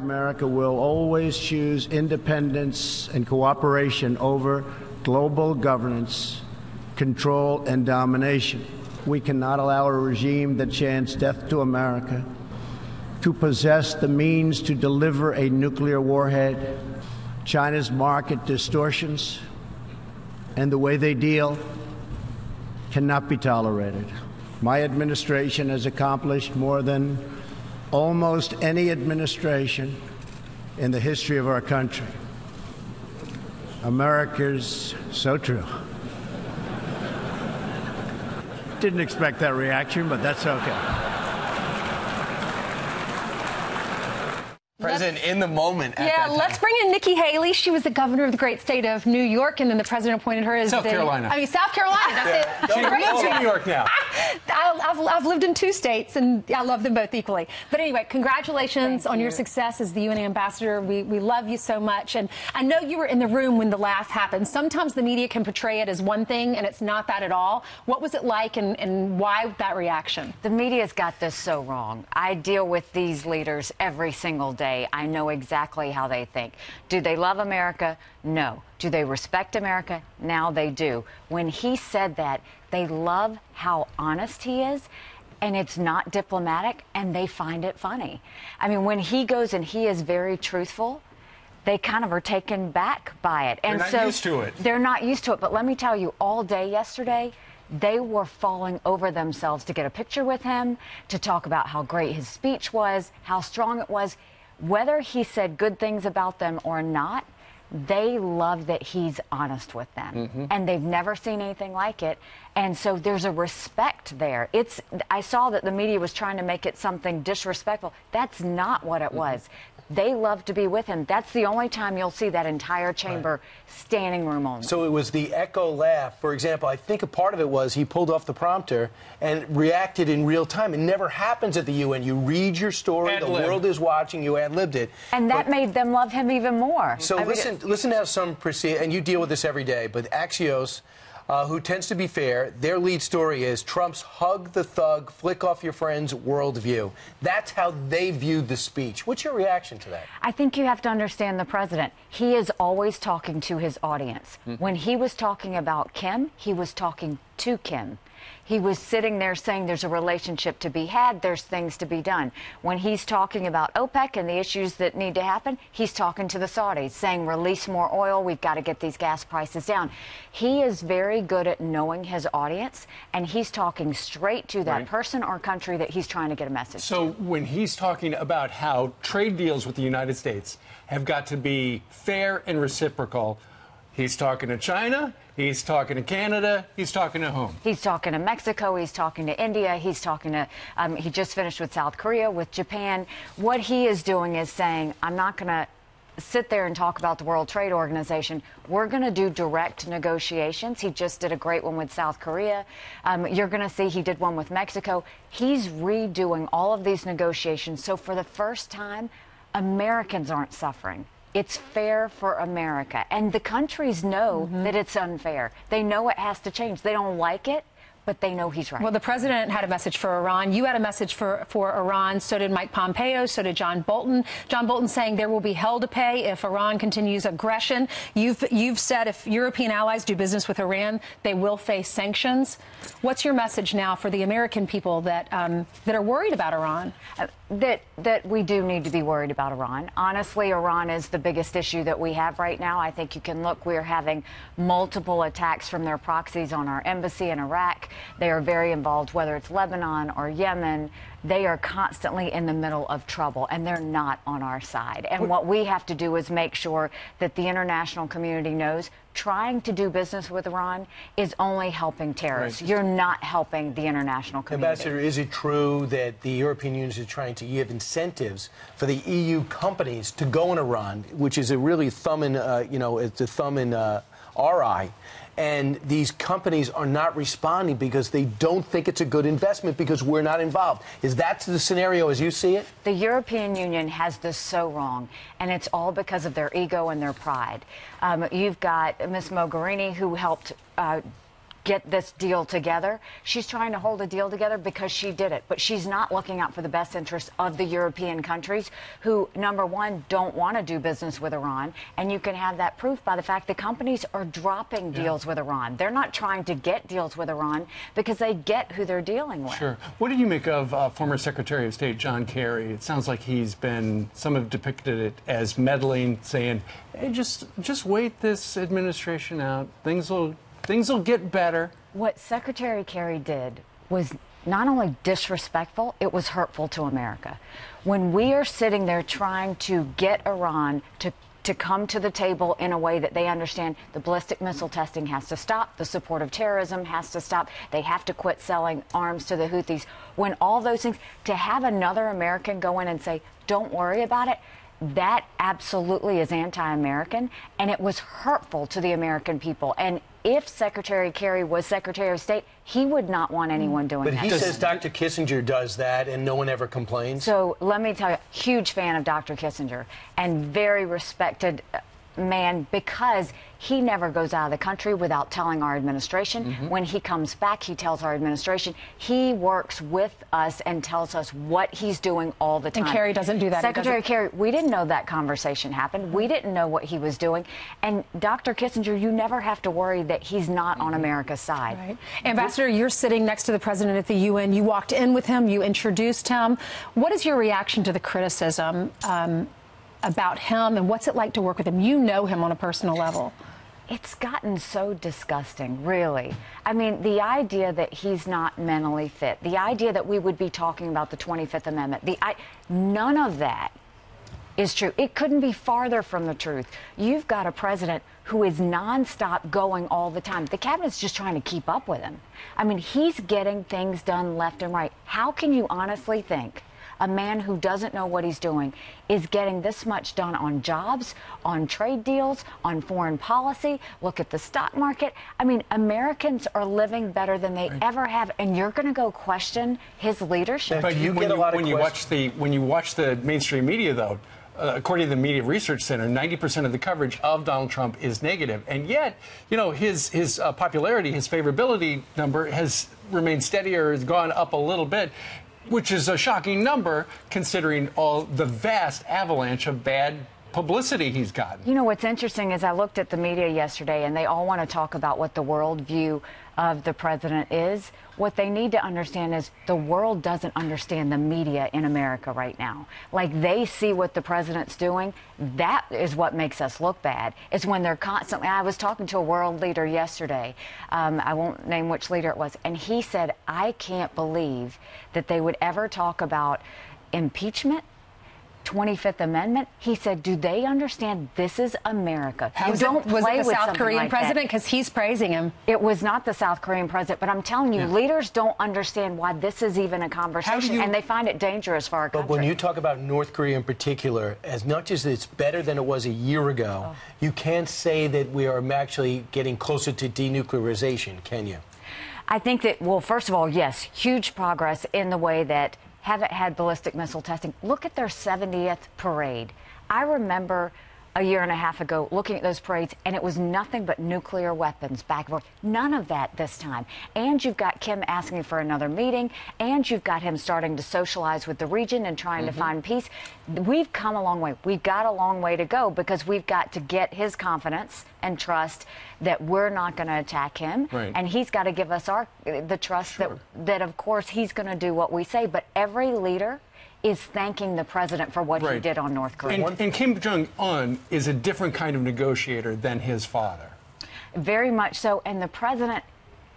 America will always choose independence and cooperation over global governance, control, and domination. We cannot allow a regime that chants death to America to possess the means to deliver a nuclear warhead. China's market distortions and the way they deal cannot be tolerated. My administration has accomplished more than almost any administration in the history of our country. America's so true. Didn't expect that reaction, but that's okay. President in the moment. Let's bring in Nikki Haley. She was the governor of the great state of New York, and then the president appointed her as South Carolina. South Carolina. That's it. She lives in New York now. I've lived in 2 states, and I love them both equally. But anyway, congratulations on your success as the UN ambassador. We love you so much, and I know you were in the room when the laugh happened. Sometimes the media can portray it as one thing, and it's not that at all. What was it like, and why that reaction? The media's got this so wrong. I deal with these leaders every single day. I know exactly how they think. Do they love America? No. Do they respect America? Now they do. When he said that, they love how honest he is, and it's not diplomatic, and they find it funny. I mean, when he goes and he is very truthful, they kind of are taken back by it. And they're not used to it. They're not used to it. But let me tell you, all day yesterday, they were falling over themselves to get a picture with him, to talk about how great his speech was, how strong it was. Whether he said good things about them or not, they love that he's honest with them. And they've never seen anything like it. And so there's a respect there. I saw that the media was trying to make it something disrespectful. That's not what it was. They love to be with him. That's the only time you'll see that entire chamber standing room only. So it was the echo laugh. For example, I think a part of it was he pulled off the prompter and reacted in real time. It never happens at the UN. You read your story, the world is watching, you ad-libbed it. And that made them love him even more. So listen to how some proceed, and you deal with this every day, but Axios, who tends to be fair, their lead story is Trump's hug the thug, flick off your friend's worldview. That's how they viewed the speech. What's your reaction to that? I think you have to understand the president. He is always talking to his audience. When he was talking about Kim, he was talking to Kim. He was sitting there saying there's a relationship to be had, there's things to be done. When he's talking about OPEC and the issues that need to happen, he's talking to the Saudis, saying release more oil, we've got to get these gas prices down. He is very good at knowing his audience, and he's talking straight to that person or country that he's trying to get a message So when he's talking about how trade deals with the United States have got to be fair and reciprocal, he's talking to China, he's talking to Canada, he's talking to whom? He's talking to Mexico, he's talking to India, he's talking to, he just finished with South Korea, with Japan. What he is doing is saying, I'm not going to sit there and talk about the World Trade Organization. We're going to do direct negotiations. He just did a great one with South Korea. You're going to see he did one with Mexico. He's redoing all of these negotiations. So for the first time, Americans aren't suffering. It's fair for America. And the countries know that it's unfair. They know it has to change. They don't like it, but they know he's right. Well, the president had a message for Iran. You had a message for Iran. So did Mike Pompeo. So did John Bolton. John Bolton saying there will be hell to pay if Iran continues aggression. You've said if European allies do business with Iran, they will face sanctions. What's your message now for the American people that are worried about Iran? That we do need to be worried about Iran. Honestly, Iran is the biggest issue that we have right now. I think you can look, we're having multiple attacks from their proxies on our embassy in Iraq. They are very involved, whether it's Lebanon or Yemen. They are constantly in the middle of trouble, and they're not on our side. And what we have to do is make sure that the international community knows trying to do business with Iran is only helping terrorists. You're not helping the international community. Ambassador, is it true that the European Union is trying to give incentives for the EU companies to go in Iran, which is a really thumb in, it's a thumb in our eye? And these companies are not responding because they don't think it's a good investment because we're not involved. Is that the scenario as you see it? The European Union has this so wrong, and it's all because of their ego and their pride. You've got Ms. Mogherini, who helped get this deal together. She's trying to hold a deal together because she did it. But she's not looking out for the best interests of the European countries who, number one, don't want to do business with Iran. And you can have that proof by the fact that companies are dropping deals with Iran. They're not trying to get deals with Iran because they get who they're dealing with. Sure. What do you make of former Secretary of State John Kerry? It sounds like some have depicted it as meddling, saying, hey, just wait this administration out. Things will get better. What Secretary Kerry did was not only disrespectful, it was hurtful to America. When we are sitting there trying to get Iran to come to the table in a way that they understand the ballistic missile testing has to stop, the support of terrorism has to stop, they have to quit selling arms to the Houthis, when all those things, to have another American go in and say, don't worry about it, that absolutely is anti-American, and it was hurtful to the American people. And if Secretary Kerry was Secretary of State, he would not want anyone doing that. But he says Dr. Kissinger does that, and no one ever complains. So let me tell you, huge fan of Dr. Kissinger, and very respected man, because he never goes out of the country without telling our administration. When he comes back, he tells our administration. He works with us and tells us what he's doing all the time. And Kerry doesn't do that. Secretary Kerry, we didn't know that conversation happened. We didn't know what he was doing. And Dr. Kissinger, you never have to worry that he's not on America's side. Right. Ambassador, you're sitting next to the president at the UN. You walked in with him. You introduced him. What is your reaction to the criticism about him, and what's it like to work with him? You know him on a personal level. It's gotten so disgusting, really. I mean, the idea that he's not mentally fit, the idea that we would be talking about the 25th Amendment, none of that is true. It couldn't be farther from the truth. You've got a president who is nonstop going all the time. The cabinet's just trying to keep up with him. I mean, he's getting things done left and right. How can you honestly think a man who doesn't know what he's doing is getting this much done on jobs, on trade deals, on foreign policy? Look at the stock market. I mean, Americans are living better than they ever have, and you're going to go question his leadership? But when you watch the mainstream media, though, according to the Media Research Center, 90% of the coverage of Donald Trump is negative. And yet, you know, his popularity, his favorability number has remained steady or has gone up a little bit, which is a shocking number considering all the vast avalanche of bad publicity he's gotten. You know, what's interesting is I looked at the media yesterday, and they all want to talk about what the world view of the president is. What they need to understand is the world doesn't understand the media in America right now. Like, they see what the president's doing. That is what makes us look bad. It's when they're constantly... I was talking to a world leader yesterday. I won't name which leader it was. And he said, I can't believe that they would ever talk about impeachment, 25th Amendment. He said, do they understand this is America? Was it the South Korean president? Because he's praising him. It was not the South Korean president, but I'm telling you, leaders don't understand why this is even a conversation, and they find it dangerous for our country. But when you talk about North Korea in particular, as much as it's better than it was a year ago, you can't say that we are actually getting closer to denuclearization, can you? I think that, well, first of all, yes, huge progress in the way that haven't had ballistic missile testing. Look at their 70th parade. I remember a year and a half ago looking at those parades, and it was nothing but nuclear weapons back and forth. None of that this time. And you've got Kim asking for another meeting, and you've got him starting to socialize with the region and trying to find peace. We've come a long way. We've got a long way to go, because we've got to get his confidence and trust that we're not going to attack him, and he's got to give us the trust that of course he's going to do what we say. But every leader is thanking the president for what he did on North Korea. And Kim Jong-un is a different kind of negotiator than his father. Very much so, and the president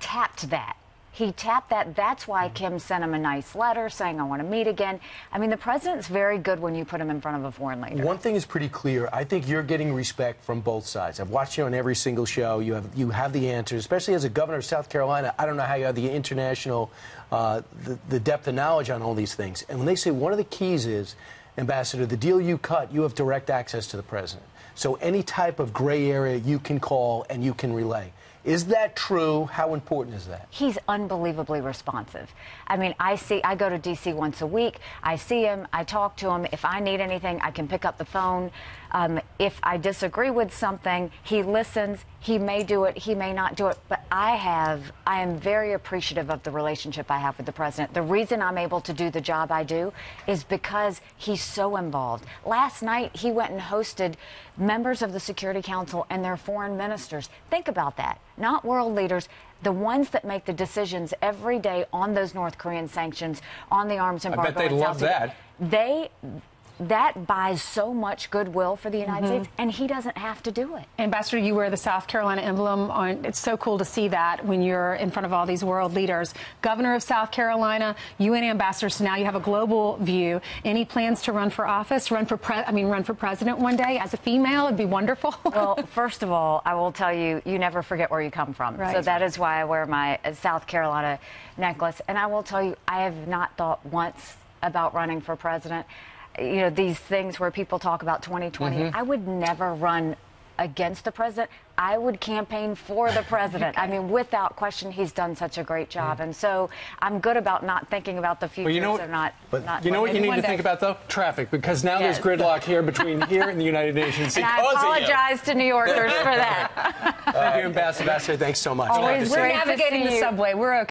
tapped that. He tapped that. That's why Kim sent him a nice letter saying, I want to meet again. I mean, the president's very good when you put him in front of a foreign leader. One thing is pretty clear. I think you're getting respect from both sides. I've watched you on every single show. You have the answers, especially as a governor of South Carolina. I don't know how you have the international, the depth of knowledge on all these things. And when they say one of the keys is, Ambassador, the deal you cut, you have direct access to the president. So any type of gray area you can call and you can relay. Is that true? How important is that? He's unbelievably responsive. I mean, I go to D.C. once a week. I see him. I talk to him. If I need anything, I can pick up the phone. If I disagree with something, he listens. He may do it. He may not do it. But I am very appreciative of the relationship I have with the president. The reason I'm able to do the job I do is because he's so involved. Last night, he went and hosted members of the Security Council and their foreign ministers. Think about that. Not world leaders, the ones that make the decisions every day on those North Korean sanctions, on the arms embargo. I bet they love that. That buys so much goodwill for the United States, and he doesn't have to do it. Ambassador, you wear the South Carolina emblem on. It's so cool to see that when you're in front of all these world leaders. Governor of South Carolina, UN ambassador, so now you have a global view. Any plans to run for office, run for president one day as a female? It'd be wonderful. Well, first of all, I will tell you, you never forget where you come from. Right. So that is why I wear my South Carolina necklace. And I will tell you, I have not thought once about running for president. You know, these things where people talk about 2020, I would never run against the president. I would campaign for the president. I mean, without question, he's done such a great job. And so I'm good about not thinking about the future. Well, you know what, you know what you need to think about, though? Traffic, because now there's gridlock here between here and the United Nations. And I apologize to New Yorkers for that. Thank you, Ambassador. Thanks so much. Always We're navigating the subway. We're okay.